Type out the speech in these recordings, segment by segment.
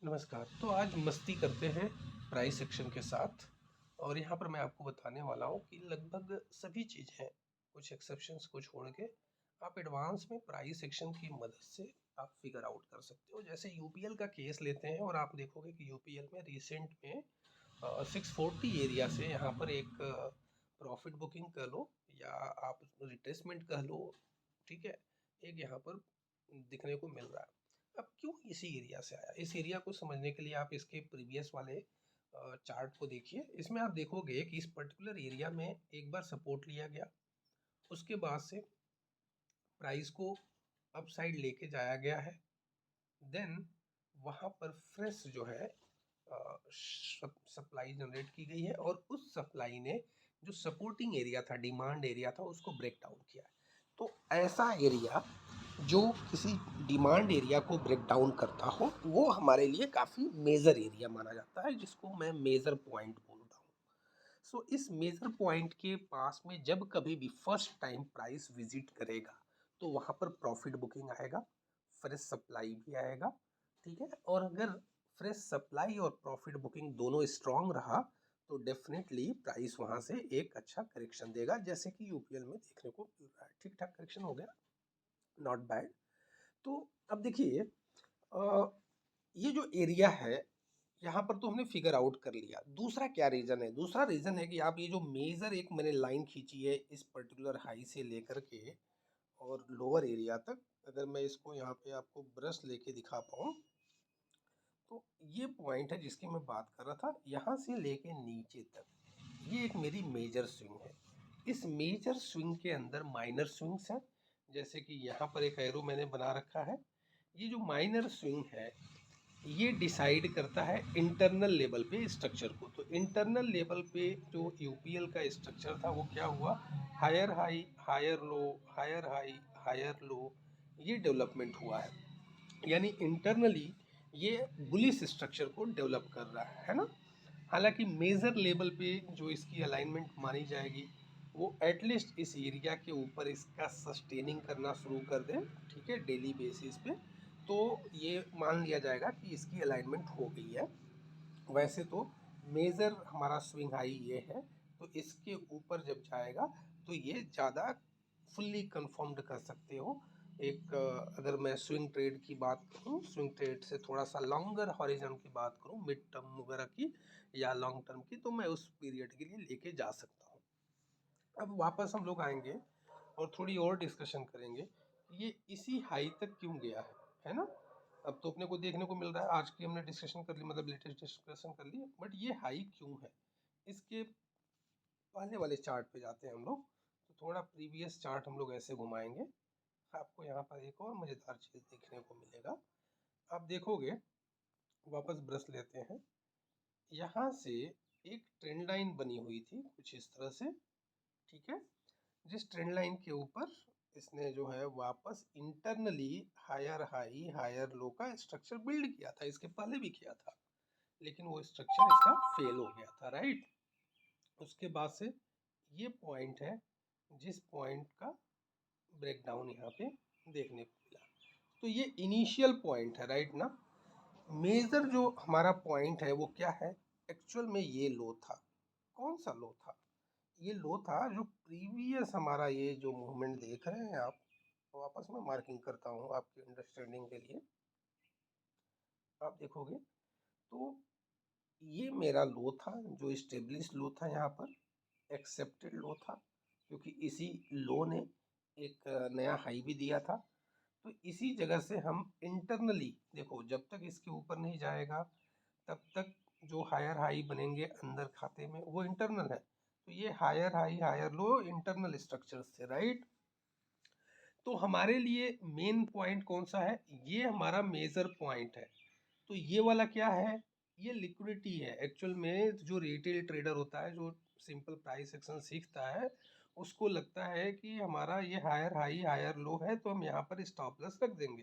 नमस्कार। तो आज मस्ती करते हैं प्राइस सेक्शन के साथ। और यहाँ पर मैं आपको बताने वाला हूँ कि लगभग सभी चीज़ें, कुछ एक्सेप्शंस को छोड़ के, आप एडवांस में प्राइस सेक्शन की मदद से आप फिगर आउट कर सकते हो। जैसे यूपीएल का केस लेते हैं और आप देखोगे कि यूपीएल में रिसेंट में 640 एरिया से यहाँ पर एक प्रॉफिट बुकिंग कह लो या आप रिट्रेसमेंट कह लो, ठीक है, एक यहाँ पर दिखने को मिल रहा है। अब क्यों इसी एरिया से आया, इस एरिया को समझने के लिए आप इसके प्रीवियस वाले चार्ट को देखिए। इसमें आप देखोगे कि इस पर्टिकुलर एरिया में एक बार सपोर्ट लिया गया, उसके बाद से प्राइस को अप साइड लेके जाया गया है। देन वहाँ पर फ्रेश जो है सप्लाई जनरेट की गई है और उस सप्लाई ने जो सपोर्टिंग एरिया था, डिमांड एरिया था, उसको ब्रेक डाउन किया है। तो ऐसा एरिया जो किसी डिमांड एरिया को ब्रेक डाउन करता हो वो हमारे लिए काफ़ी मेजर एरिया माना जाता है, जिसको मैं मेजर पॉइंट बोलता हूँ। सो इस मेजर पॉइंट के पास में जब कभी भी फर्स्ट टाइम प्राइस विजिट करेगा तो वहाँ पर प्रॉफिट बुकिंग आएगा, फ्रेश सप्लाई भी आएगा, ठीक है। और अगर फ्रेश सप्लाई और प्रॉफिट बुकिंग दोनों स्ट्रांग रहा तो डेफिनेटली प्राइस वहाँ से एक अच्छा करेक्शन देगा, जैसे कि यूपीएल में देखने को मिल रहा है। ठीक ठाक करेक्शन हो गया, नॉट बैड। तो अब देखिए, ये जो एरिया है यहाँ पर तो हमने फिगर आउट कर लिया। दूसरा क्या रीज़न है? दूसरा रीज़न है कि आप ये जो मेजर एक मैंने लाइन खींची है इस पर्टिकुलर हाई से लेकर के और लोअर एरिया तक, अगर मैं इसको यहाँ पे आपको ब्रश लेके दिखा पाऊँ तो ये पॉइंट है जिसकी मैं बात कर रहा था। यहाँ से लेके नीचे तक ये एक मेरी मेजर स्विंग है। इस मेजर स्विंग के अंदर माइनर स्विंग्स हैं, जैसे कि यहाँ पर एक एरो मैंने बना रखा है। ये जो माइनर स्विंग है ये डिसाइड करता है इंटरनल लेवल पे स्ट्रक्चर को। तो इंटरनल लेवल पे जो यूपीएल का स्ट्रक्चर था वो क्या हुआ, higher high higher low, higher high higher low, ये डेवलपमेंट हुआ है। यानी इंटरनली ये बुलिश स्ट्रक्चर को डेवलप कर रहा है ना। हालांकि मेजर लेवल पे जो इसकी अलाइनमेंट मानी जाएगी वो एटलीस्ट इस एरिया के ऊपर इसका सस्टेनिंग करना शुरू कर दे, ठीक है, डेली बेसिस पे, तो ये मान लिया जाएगा कि इसकी अलाइनमेंट हो गई है। वैसे तो मेजर हमारा स्विंग हाई ये है, तो इसके ऊपर जब जाएगा तो ये ज़्यादा फुल्ली कंफर्म्ड कर सकते हो। एक अगर मैं स्विंग ट्रेड की बात करूँ, स्विंग ट्रेड से थोड़ा सा लॉन्गर हॉरिजन की बात करूँ, मिड टर्म वगैरह की या लॉन्ग टर्म की, तो मैं उस पीरियड के लिए लेके जा सकता हूँ। अब वापस हम लोग आएंगे और थोड़ी और डिस्कशन करेंगे कि ये इसी हाई तक क्यों गया है ना। अब तो अपने को देखने को मिल रहा है, आज की हमने डिस्कशन कर ली, मतलब लेटेस्ट डिस्कशन कर ली, बट ये हाई क्यों है, इसके पहले वाले चार्ट पे जाते हैं हम लोग। तो थोड़ा प्रीवियस चार्ट हम लोग ऐसे घुमाएंगे, आपको यहाँ पर एक और मज़ेदार चीज़ देखने को मिलेगा। आप देखोगे, वापस ब्रश लेते हैं, यहाँ से एक ट्रेंड लाइन बनी हुई थी कुछ इस तरह से, ठीक है। जिस ट्रेंड लाइन के ऊपर इसने जो है वापस internally higher high higher low का स्ट्रक्चर बिल्ड किया था, इसके पहले भी किया था, लेकिन वो स्ट्रक्चर इसका फेल हो गया था, राइट। उसके बाद से ये पॉइंट है जिस पॉइंट का ब्रेकडाउन यहाँ पे देखने को मिला। तो ये इनिशियल पॉइंट है, राइट ना। मेजर जो हमारा पॉइंट है वो क्या है, एक्चुअल में ये लो था। कौन सा लो था? ये लो था जो प्रीवियस हमारा ये जो मूवमेंट देख रहे हैं आप, वापस मैं मार्किंग करता हूँ आपकी अंडरस्टैंडिंग के लिए। आप देखोगे तो ये मेरा लो था जो स्टेब्लिश लो था, यहाँ पर एक्सेप्टेड लो था, क्योंकि इसी लो ने एक नया हाई भी दिया था। तो इसी जगह से हम इंटरनली देखो, जब तक इसके ऊपर नहीं जाएगा तब तक जो हायर हाई बनेंगे अंदर खाते में वो इंटरनल है। तो ये higher high higher low internal structures थे, राइट। तो हमारे लिए मेन पॉइंट कौन सा है, ये हमारा मेजर पॉइंट है। तो ये वाला क्या है, ये लिक्विडिटी है। एक्चुअल में जो रिटेल ट्रेडर होता है, जो सिंपल प्राइस एक्शन सीखता है, उसको लगता है कि हमारा ये हायर हाई हायर लो है तो हम यहाँ पर स्टॉप लॉस रख देंगे।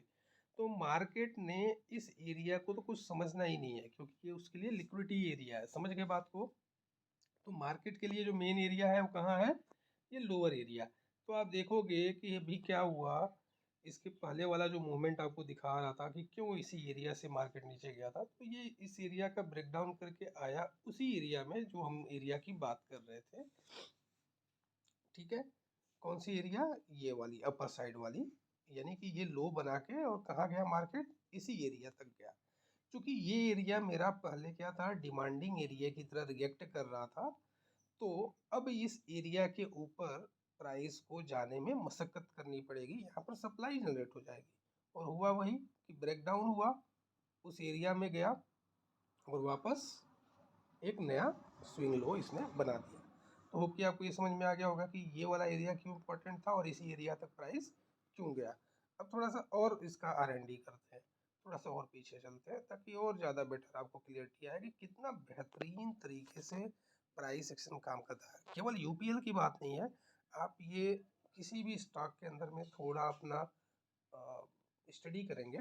तो मार्केट ने इस एरिया को तो कुछ समझना ही नहीं है, क्योंकि ये उसके लिए लिक्विडिटी एरिया है। समझ गए बात को। तो मार्केट के लिए जो मेन एरिया है वो कहाँ है, ये लोअर एरिया। तो आप देखोगे कि अभी क्या हुआ, इसके पहले वाला जो मूवमेंट आपको दिखा रहा था कि क्यों इसी एरिया से मार्केट नीचे गया था, तो ये इस एरिया का ब्रेकडाउन करके आया उसी एरिया में जो हम एरिया की बात कर रहे थे। ठीक है, कौन सी एरिया? ये वाली अपर साइड वाली, यानी कि ये लो बना के और कहाँ गया मार्केट? इसी एरिया तक गया। क्योंकि ये एरिया मेरा पहले क्या था, डिमांडिंग एरिया की तरह रिएक्ट कर रहा था, तो अब इस एरिया के ऊपर प्राइस को जाने में मशक्कत करनी पड़ेगी, यहाँ पर सप्लाई जनरेट हो जाएगी। और हुआ वही कि ब्रेकडाउन हुआ, उस एरिया में गया और वापस एक नया स्विंग लो इसने बना दिया। तो होप कि आपको ये समझ में आ गया होगा कि ये वाला एरिया क्यों इम्पोर्टेंट था और इसी एरिया तक प्राइस क्यों गया। अब थोड़ा सा और इसका R&D करते हैं, थोड़ा सा और पीछे चलते हैं ताकि और ज़्यादा बेटर आपको क्लियरिटी आए कि कितना बेहतरीन तरीके से प्राइस एक्शन काम करता है। केवल UPL की बात नहीं है, आप ये किसी भी स्टॉक के अंदर में थोड़ा अपना स्टडी करेंगे,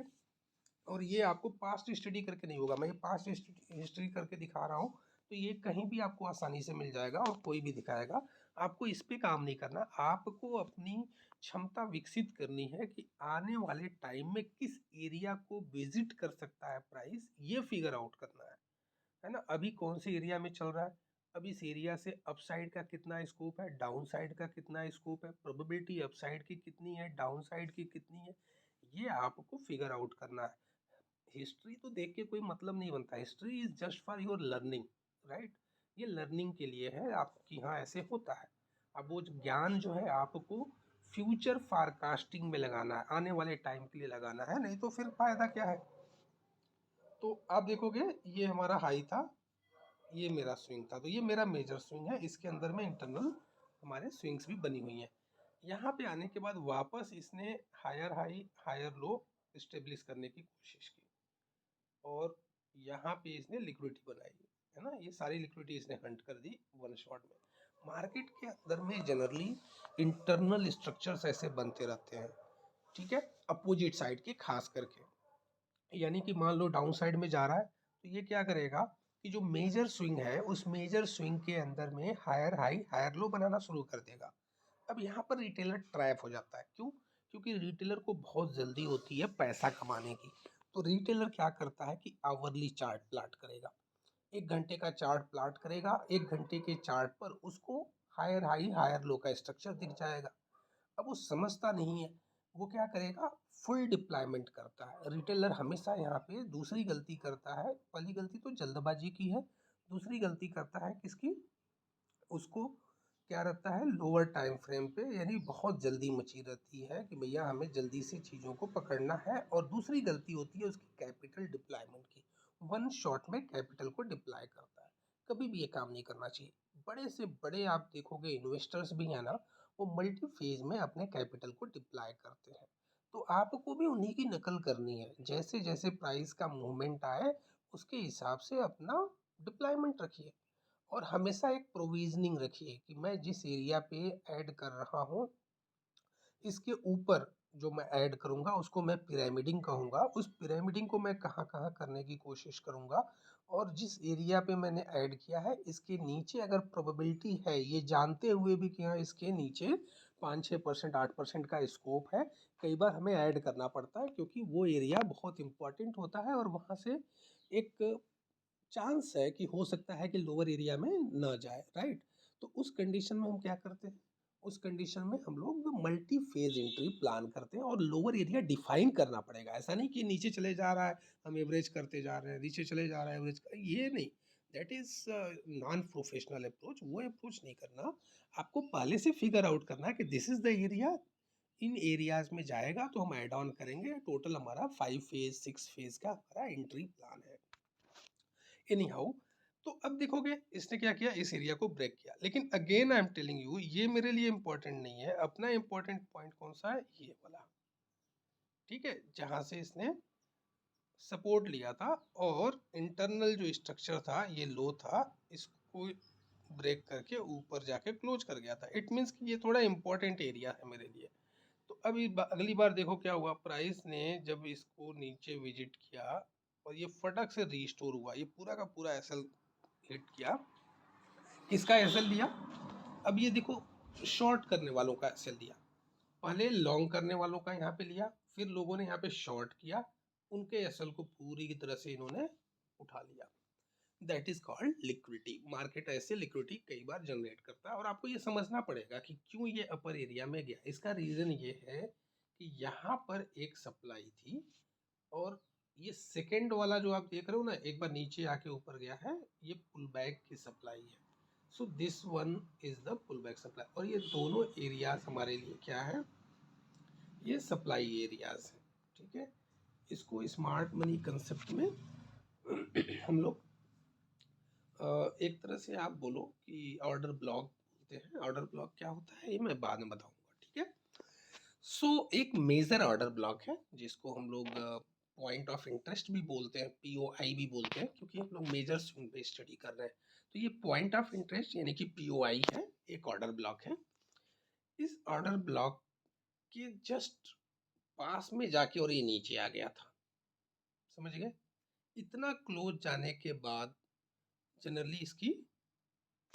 और ये आपको पास्ट स्टडी करके नहीं होगा, मैं ये पास्ट हिस्ट्री करके दिखा रहा हूँ, तो ये कहीं भी आपको आसानी से मिल जाएगा और कोई भी दिखाएगा। आपको इस पे काम नहीं करना, आपको अपनी क्षमता विकसित करनी है कि आने वाले टाइम में किस एरिया को विजिट कर सकता है प्राइस, ये फिगर आउट करना है ना। अभी कौन से एरिया में चल रहा है, अब इस एरिया से अपसाइड का कितना स्कोप है, डाउन साइड का कितना स्कोप है, प्रोबेबिलिटी अपसाइड की कितनी है, डाउन साइड की कितनी है, ये आपको फिगर आउट करना है। हिस्ट्री तो देख के कोई मतलब नहीं बनता, history is just for your learning, right. ये लर्निंग के लिए है आपकी, हाँ ऐसे होता है। अब वो ज्ञान जो है आपको फ्यूचर फारकास्टिंग में लगाना है, आने वाले टाइम के लिए लगाना है, नहीं तो फिर फायदा क्या है। तो आप देखोगे ये हमारा हाई था, ये मेरा स्विंग था, तो ये मेरा मेजर स्विंग है, इसके अंदर में इंटरनल हमारे स्विंग्स भी बनी हुई हैं। यहाँ पे आने के बाद वापस इसने higher high higher low establish करने की कोशिश की, और यहाँ पे इसने लिक्विडिटी बनाई है ना, ये सारी लिक्विडिटी इसने हंट कर दी वन शॉट में। मार्केट के अंदर में जनरली इंटरनल स्ट्रक्चर्स ऐसे बनते रहते हैं, ठीक है, अपोजिट साइड के खास करके। यानी कि मान लो डाउन साइड में जा रहा है, तो ये क्या करेगा कि जो मेजर स्विंग है उस मेजर स्विंग के अंदर में हायर हाई हायर लो बनाना शुरू कर देगा। अब यहाँ पर रिटेलर ट्रैप हो जाता है, क्यों? क्योंकि रिटेलर को बहुत जल्दी होती है पैसा कमाने की। तो रिटेलर क्या करता है कि आवरली चार्ट प्लाट करेगा, 1 घंटे का चार्ट प्लाट करेगा, 1 घंटे के चार्ट पर उसको हायर हाई हायर लो का स्ट्रक्चर दिख जाएगा। अब वो समझता नहीं है, वो क्या करेगा, फुल डिप्लॉयमेंट करता है। रिटेलर हमेशा यहाँ पे दूसरी गलती करता है, पहली गलती तो जल्दबाजी की है, दूसरी गलती करता है किसकी, उसको क्या रहता है लोअर टाइम फ्रेम पे, यानी बहुत जल्दी मची रहती है कि भैया हमें जल्दी से चीज़ों को पकड़ना है। और दूसरी गलती होती है उसकी कैपिटल डिप्लॉयमेंट की, वन शॉट में कैपिटल को डिप्लॉय करता है। कभी भी ये काम नहीं करना चाहिए। बड़े से बड़े आप देखोगे इन्वेस्टर्स भी हैं ना, वो मल्टी फेज में अपने कैपिटल को डिप्लॉय करते हैं। तो आपको भी उन्हीं की नकल करनी है, जैसे जैसे प्राइस का मूवमेंट आए उसके हिसाब से अपना डिप्लॉयमेंट रखिए, और हमेशा एक प्रोविजनिंग रखिए कि मैं जिस एरिया पे ऐड कर रहा हूँ इसके ऊपर जो मैं ऐड करूँगा उसको मैं पिरामिडिंग कहूँगा, उस पिरामिडिंग को मैं कहाँ कहाँ करने की कोशिश करूँगा। और जिस एरिया पे मैंने ऐड किया है इसके नीचे अगर प्रोबेबिलिटी है, ये जानते हुए भी कि हाँ इसके नीचे 5-6% 8% का स्कोप है, कई बार हमें ऐड करना पड़ता है क्योंकि वो एरिया बहुत इंपॉर्टेंट होता है और वहाँ से एक चांस है कि हो सकता है कि लोअर एरिया में न जाए, राइट। तो उस कंडीशन में हम क्या करते हैं, उस कंडीशन में हम लोग मल्टी फेज एंट्री प्लान करते हैं, और लोअर एरिया डिफाइन करना पड़ेगा। ऐसा नहीं कि नीचे चले जा रहा है हम एवरेज करते जा रहे हैं, नीचे चले जा रहा है एवरेज, ये नहीं, that is non professional approach. वो अप्रोच नहीं करना, आपको पहले से फिगर आउट करना है कि this is the area, in areas में जाएगा तो हम ऐड ऑन करेंगे। टोटल हमारा 5 फेज 6 फेज का हमारा एंट्री प्लान है। एनी हाउ, तो अब देखोगे इसने क्या किया, इस एरिया को ब्रेक किया, लेकिन again I am telling you ये मेरे लिए इंपॉर्टेंट नहीं है। अपना इंपॉर्टेंट पॉइंट कौन सा है, ये वाला, ठीक है, जहां से इसने सपोर्ट लिया था और इंटरनल जो स्ट्रक्चर था ये लो था, इसको ब्रेक करके ऊपर जाके क्लोज कर गया था। इट मीन्स कि ये थोड़ा इंपॉर्टेंट एरिया है मेरे लिए। तो अभी अगली बार देखो क्या हुआ, प्राइस ने जब इसको नीचे विजिट किया और ये फटक से रीस्टोर हुआ, ये पूरा का पूरा एसएल हिट किया। किसका एसएल लिया, अब ये देखो शॉर्ट करने वालों का एसएल लिया, पहले लॉन्ग करने वालों का यहाँ पे लिया, फिर लोगों ने यहाँ पे शॉर्ट किया, उनके एसएल को पूरी की तरह से इन्होंने उठा लिया। That is called liquidity. Market ऐसे लिक्विडिटी कई बार जनरेट करता है और आपको ये समझना पड़ेगा कि क्यों ये अपर एरिया में गया। इसका रीज़न ये है कि यहाँ पर एक सप्लाई थी और ये सेकेंड वाला जो आप देख रहे हो ना, एक बार नीचे आके ऊपर गया है, ये पुल बैक की सप्लाई है। So this one is the pull back supply. और ये दोनों एरियाज हमारे लिए क्या है, ये सप्लाई एरियाज है। ठीक है, इसको स्मार्ट मनी कंसेप्ट में हम लोग एक तरह से आप बोलो कि ऑर्डर ब्लॉक बोलते हैं। ऑर्डर ब्लॉक क्या होता है ये मैं बाद में बताऊंगा। ठीक है, सो एक मेजर ऑर्डर ब्लॉक है जिसको हम लोग पॉइंट ऑफ इंटरेस्ट भी बोलते हैं, पीओआई भी बोलते हैं, क्योंकि हम लोग मेजर स्विंग पे स्टडी कर रहे हैं। तो ये पॉइंट ऑफ इंटरेस्ट यानी कि पीओआई है, एक ऑर्डर ब्लॉक है। इस ऑर्डर ब्लॉक के जस्ट पास में जाके और ये नीचे आ गया था, समझ गए। इतना क्लोज जाने के बाद जनरली इसकी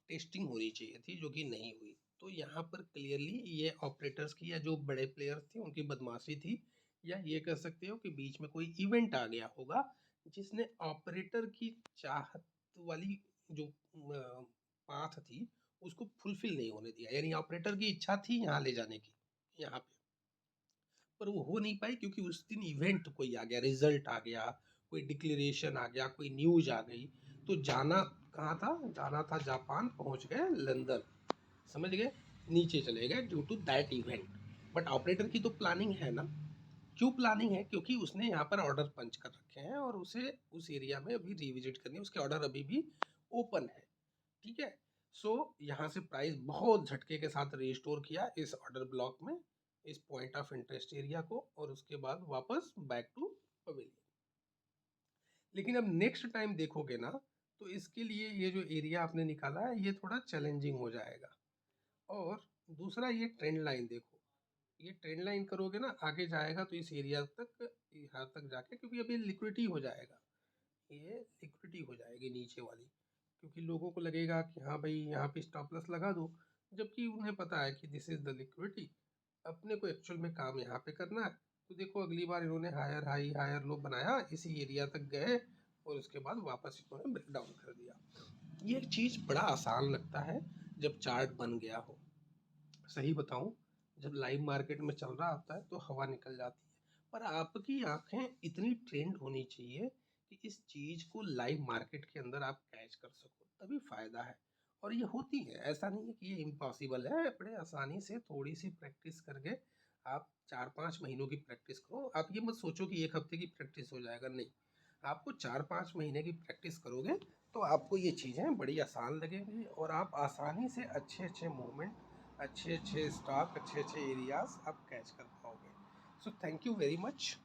टेस्टिंग होनी चाहिए थी, जो कि नहीं हुई। तो यहाँ पर क्लियरली ये ऑपरेटर्स की या जो बड़े प्लेयर्स थे उनकी बदमाशी थी, या ये कह सकते हो कि बीच में कोई इवेंट आ गया होगा जिसने ऑपरेटर की चाहत वाली जो पाथ थी उसको फुलफिल नहीं होने दिया। यानी ऑपरेटर की इच्छा थी यहाँ ले जाने की, यहाँ पे, पर वो हो नहीं पाई क्योंकि उस दिन इवेंट कोई आ गया, रिजल्ट आ गया, कोई डिक्लेरेशन आ गया, कोई न्यूज आ गई। तो जाना कहाँ था, जाना था जापान, पहुंच गए लंदन, समझ गए, नीचे चले गए due to that event. But operator की तो प्लानिंग है ना। क्यों प्लानिंग है, क्योंकि उसने यहाँ पर ऑर्डर पंच कर रखे हैं और उसे उस एरिया में अभी रिविजिट करनी है, उसके ऑर्डर अभी भी ओपन है। ठीक है, सो यहाँ से प्राइस बहुत झटके के साथ रिस्टोर किया इस ऑर्डर ब्लॉक में, इस पॉइंट ऑफ इंटरेस्ट एरिया को, और उसके बाद वापस बैक टू पवेलियन। लेकिन अब नेक्स्ट टाइम देखोगे ना, तो इसके लिए ये जो एरिया आपने निकाला है ये थोड़ा चैलेंजिंग हो जाएगा। और दूसरा, ये ट्रेंड लाइन देखो, ये ट्रेंड लाइन करोगे ना, आगे जाएगा तो इस एरिया तक, यहाँ तक जाके, क्योंकि अभी लिक्विडिटी हो जाएगा, ये लिक्विडिटी हो जाएगी नीचे वाली, क्योंकि लोगों को लगेगा कि हाँ भाई यहाँ पे स्टॉप लॉस लगा दो, जबकि उन्हें पता है कि दिस इज द लिक्विडिटी, अपने को एक्चुअल में काम यहाँ पे करना है। तो देखो अगली बार इन्होंने हायर हाई हायर लो बनाया, इसी एरिया तक गए और उसके बाद वापस इन्होंने ब्रेक डाउन कर दिया। ये चीज़ बड़ा आसान लगता है जब चार्ट बन गया हो। सही बताऊं, जब लाइव मार्केट में चल रहा होता है तो हवा निकल जाती है, पर आपकी आंखें इतनी ट्रेंड होनी चाहिए कि इस चीज को लाइव मार्केट के अंदर आप कैच कर सको, तभी फायदा है। और ये होती है, ऐसा नहीं है कि ये इम्पॉसिबल है। बड़े आसानी से थोड़ी सी प्रैक्टिस करके आप 4-5 महीनों की प्रैक्टिस करो। आप ये मत सोचो कि एक हफ्ते की प्रैक्टिस हो जाएगा, नहीं, आपको 4-5 महीने की प्रैक्टिस करोगे तो आपको ये चीज़ें बड़ी आसान लगेंगी और आप आसानी से अच्छे अच्छे मूवमेंट, अच्छे अच्छे स्टॉक, अच्छे अच्छे एरियाज आप कैच कर पाओगे। So thank you very much.